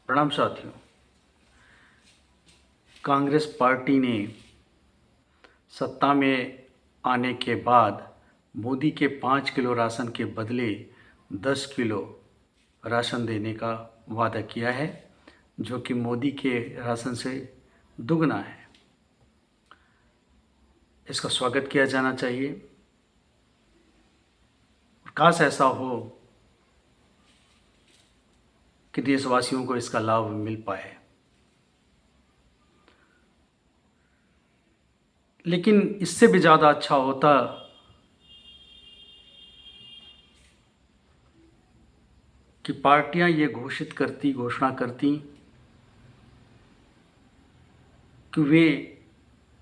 प्रणाम साथियों। कांग्रेस पार्टी ने सत्ता में आने के बाद मोदी के 5 किलो राशन के बदले 10 किलो राशन देने का वादा किया है, जो कि मोदी के राशन से दुगना है। इसका स्वागत किया जाना चाहिए। काश ऐसा हो कि देशवासियों को इसका लाभ मिल पाए, लेकिन इससे भी ज़्यादा अच्छा होता कि पार्टियां ये घोषणा करती कि वे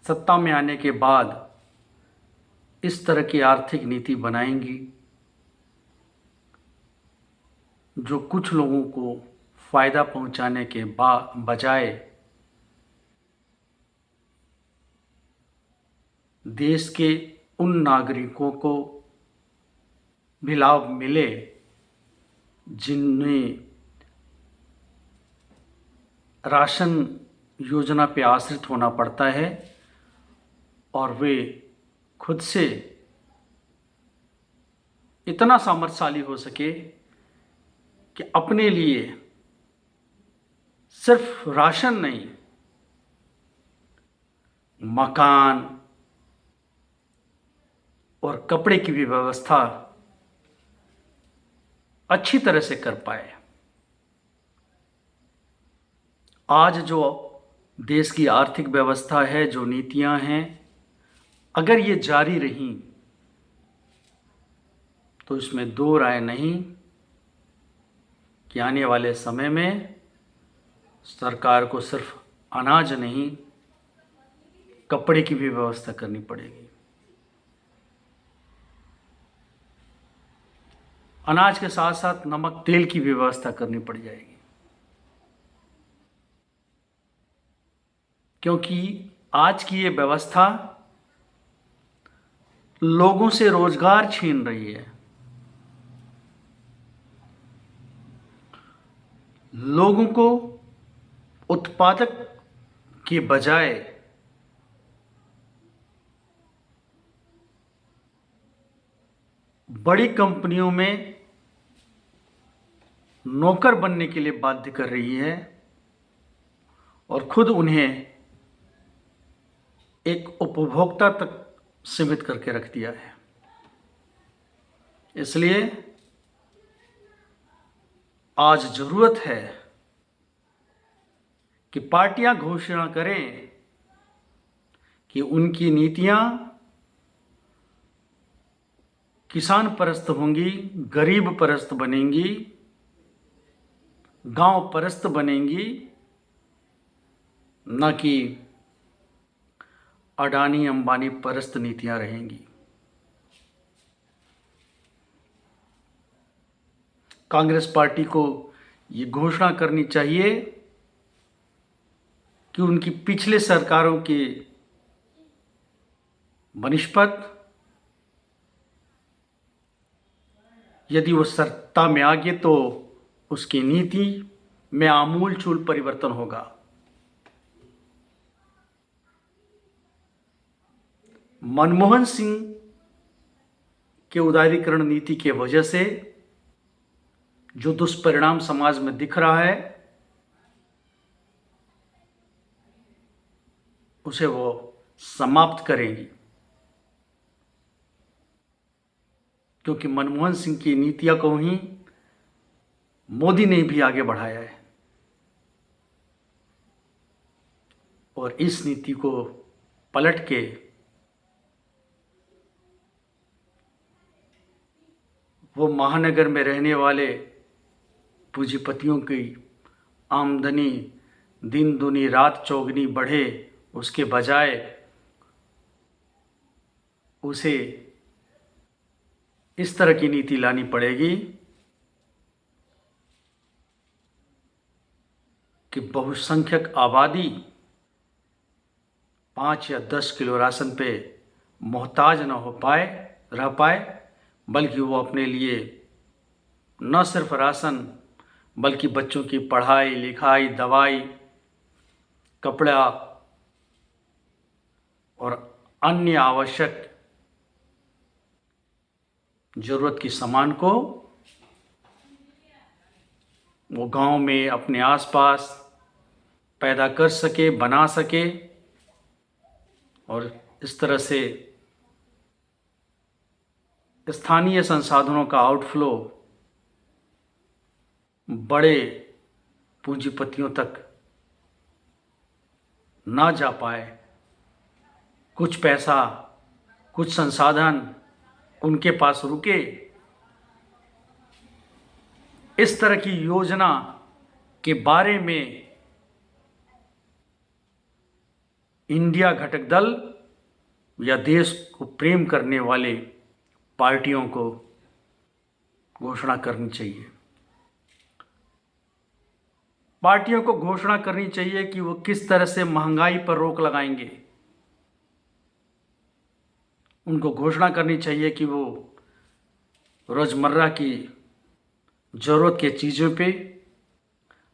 सत्ता में आने के बाद इस तरह की आर्थिक नीति बनाएंगी जो कुछ लोगों को फ़ायदा पहुंचाने के बजाय देश के उन नागरिकों को भी लाभ मिले जिन्हें राशन योजना पे आश्रित होना पड़ता है और वे खुद से इतना सामर्थ्यशाली हो सके कि अपने लिए सिर्फ राशन नहीं, मकान और कपड़े की भी व्यवस्था अच्छी तरह से कर पाए। आज जो देश की आर्थिक व्यवस्था है, जो नीतियां हैं, अगर ये जारी रहीं तो इसमें दो राय नहीं कि आने वाले समय में सरकार को सिर्फ अनाज नहीं, कपड़े की भी व्यवस्था करनी पड़ेगी। अनाज के साथ साथ नमक तेल की भी व्यवस्था करनी पड़ जाएगी, क्योंकि आज की ये व्यवस्था लोगों से रोजगार छीन रही है। लोगों को उत्पादक के बजाय बड़ी कंपनियों में नौकर बनने के लिए बाध्य कर रही है और खुद उन्हें एक उपभोक्ता तक सीमित करके रख दिया है। इसलिए आज जरूरत है कि पार्टियां घोषणा करें कि उनकी नीतियां किसान परस्त होंगी, गरीब परस्त बनेंगी, गांव परस्त बनेंगी, न कि अडानी अंबानी परस्त नीतियां रहेंगी। कांग्रेस पार्टी को ये घोषणा करनी चाहिए कि उनकी पिछले सरकारों के बनिस्पत यदि वो सत्ता में आ गए तो उसकी नीति में आमूलचूल परिवर्तन होगा। मनमोहन सिंह के उदारीकरण नीति के वजह से जो दुष्परिणाम समाज में दिख रहा है, उसे वो समाप्त करेंगी, क्योंकि मनमोहन सिंह की नीतियों को ही मोदी ने भी आगे बढ़ाया है और इस नीति को पलट के वो महानगर में रहने वाले पूंजीपतियों की आमदनी दिन दूनी रात चौगनी बढ़े, उसके बजाय उसे इस तरह की नीति लानी पड़ेगी कि बहुसंख्यक आबादी 5 या 10 किलो राशन पे मोहताज न रह पाए, बल्कि वो अपने लिए न सिर्फ राशन बल्कि बच्चों की पढ़ाई लिखाई, दवाई, कपड़ा और अन्य आवश्यक ज़रूरत की सामान को वो गांव में अपने आसपास पैदा कर सके, बना सके और इस तरह से स्थानीय संसाधनों का आउटफ्लो बड़े पूंजीपतियों तक ना जा पाए, कुछ पैसा, कुछ संसाधन उनके पास रुके। इस तरह की योजना के बारे में इंडिया घटक दल या देश को प्रेम करने वाले पार्टियों को घोषणा करनी चाहिए। पार्टियों को घोषणा करनी चाहिए कि वो किस तरह से महंगाई पर रोक लगाएंगे। उनको घोषणा करनी चाहिए कि वो रोज़मर्रा की ज़रूरत के चीज़ों पे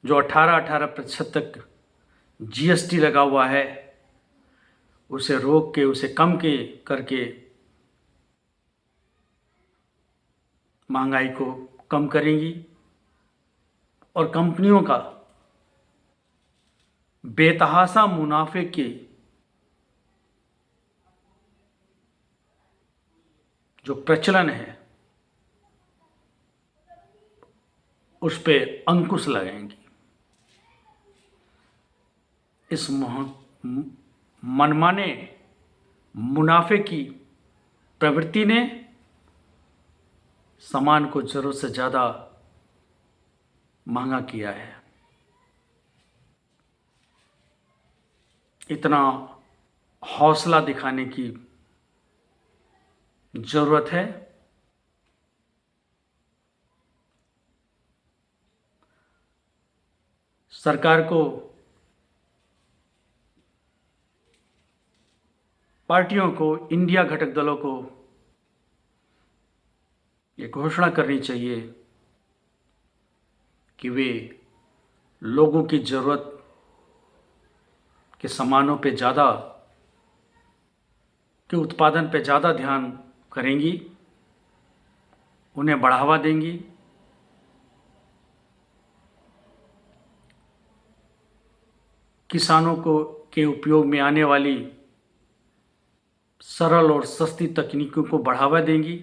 जो 18% तक जीएसटी लगा हुआ है, उसे रोक के, उसे कम के करके महंगाई को कम करेंगी और कंपनियों का बेतहाशा मुनाफे के जो प्रचलन है उस पे अंकुश लगाएंगी। इस मनमाने मुनाफे की प्रवृत्ति ने सामान को ज़रूरत से ज़्यादा महंगा किया है। इतना हौसला दिखाने की ज़रूरत है। सरकार को, पार्टियों को, इंडिया घटक दलों को ये घोषणा करनी चाहिए कि वे लोगों की ज़रूरत के सामानों पे ज़्यादा, के उत्पादन पे ज़्यादा ध्यान करेंगी, उन्हें बढ़ावा देंगी। किसानों को के उपयोग में आने वाली सरल और सस्ती तकनीकों को बढ़ावा देंगी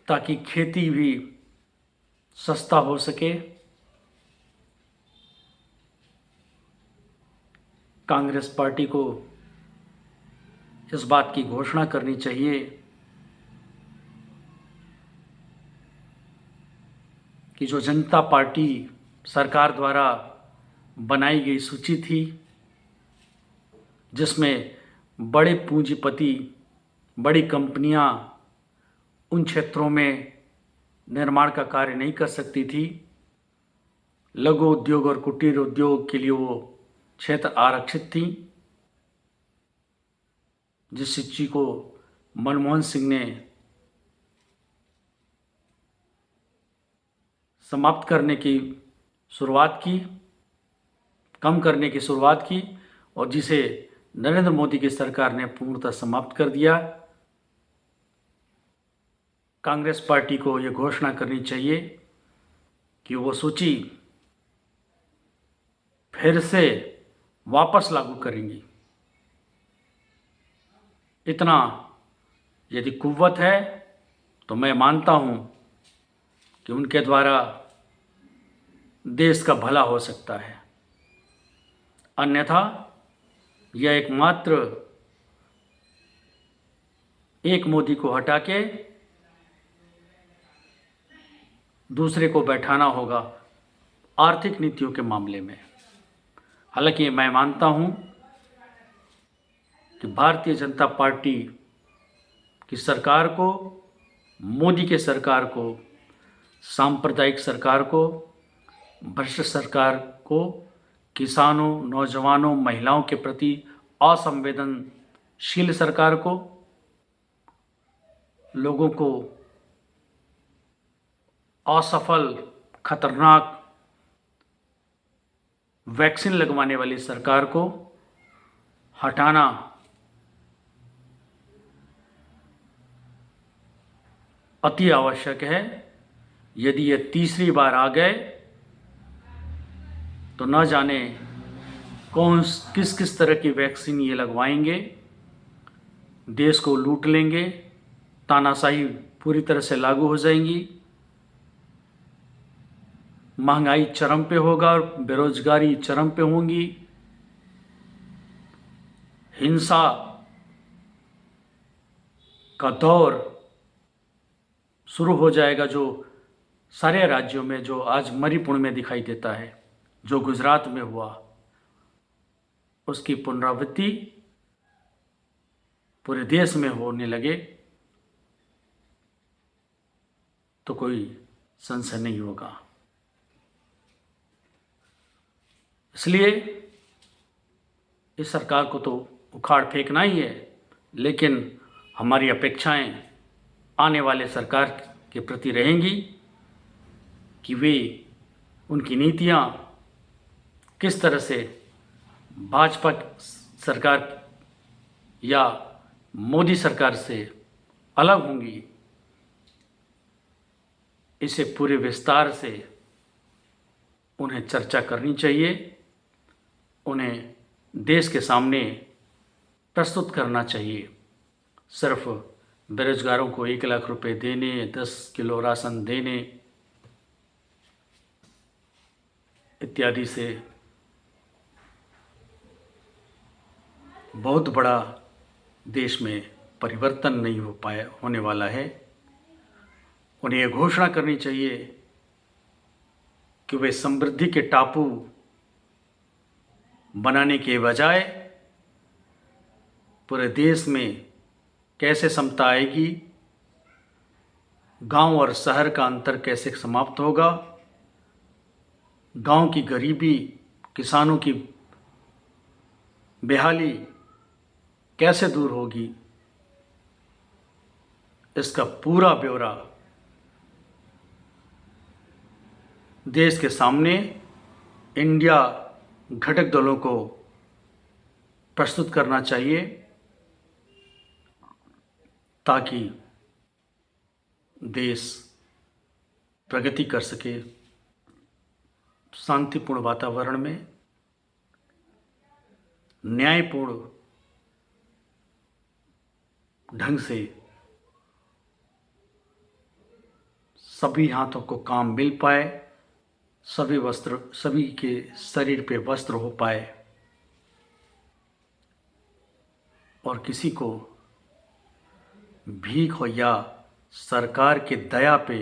ताकि खेती भी सस्ता हो सके। कांग्रेस पार्टी को इस बात की घोषणा करनी चाहिए कि जो जनता पार्टी सरकार द्वारा बनाई गई सूची थी, जिसमें बड़े पूंजीपति, बड़ी कंपनियां उन क्षेत्रों में निर्माण का कार्य नहीं कर सकती थी, लघु उद्योग और कुटीर उद्योग के लिए वो क्षेत्र आरक्षित थी, जिस सूची को मनमोहन सिंह ने समाप्त करने की शुरुआत की, कम करने की शुरुआत की और जिसे नरेंद्र मोदी की सरकार ने पूर्णतः समाप्त कर दिया। कांग्रेस पार्टी को ये घोषणा करनी चाहिए कि वो सूची फिर से वापस लागू करेंगी। इतना यदि कुव्वत है तो मैं मानता हूँ कि उनके द्वारा देश का भला हो सकता है। अन्यथा यह एकमात्र एक मोदी को हटा के दूसरे को बैठाना होगा आर्थिक नीतियों के मामले में। हालांकि मैं मानता हूँ कि भारतीय जनता पार्टी की सरकार को, मोदी के सरकार को, सांप्रदायिक सरकार को, भ्रष्ट सरकार को, किसानों, नौजवानों, महिलाओं के प्रति असंवेदनशील सरकार को, लोगों को असफल, खतरनाक वैक्सीन लगवाने वाली सरकार को हटाना अति आवश्यक है। यदि ये तीसरी बार आ गए तो न जाने किस किस तरह की वैक्सीन ये लगवाएंगे, देश को लूट लेंगे, तानाशाही पूरी तरह से लागू हो जाएंगी, महंगाई चरम पे होगा और बेरोजगारी चरम पे होंगी, हिंसा का दौर शुरू हो जाएगा, जो सारे राज्यों में, जो आज मणिपुर में दिखाई देता है, जो गुजरात में हुआ, उसकी पुनरावृत्ति पूरे देश में होने लगे तो कोई संशय नहीं होगा। इसलिए इस सरकार को तो उखाड़ फेंकना ही है, लेकिन हमारी अपेक्षाएं आने वाले सरकार के प्रति रहेंगी कि वे उनकी नीतियां किस तरह से भाजपा सरकार या मोदी सरकार से अलग होंगी, इसे पूरे विस्तार से उन्हें चर्चा करनी चाहिए, उन्हें देश के सामने प्रस्तुत करना चाहिए। सिर्फ बेरोजगारों को 1 लाख रुपए देने, 10 किलो राशन देने इत्यादि से बहुत बड़ा देश में परिवर्तन नहीं होने वाला है। उन्हें यह घोषणा करनी चाहिए कि वे समृद्धि के टापू बनाने के बजाय पूरे देश में कैसे समता आएगी, गांव और शहर का अंतर कैसे समाप्त होगा, गांव की गरीबी, किसानों की बेहाली कैसे दूर होगी, इसका पूरा ब्यौरा देश के सामने इंडिया घटक दलों को प्रस्तुत करना चाहिए, ताकि देश प्रगति कर सके शांतिपूर्ण वातावरण में, न्यायपूर्ण ढंग से सभी हाथों को काम मिल पाए, सभी के शरीर पे वस्त्र हो पाए और किसी को भीख हो या सरकार के दया पे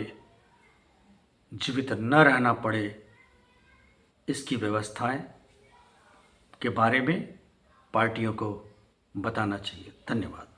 जीवित न रहना पड़े, इसकी व्यवस्थाएं के बारे में पार्टियों को बताना चाहिए। धन्यवाद।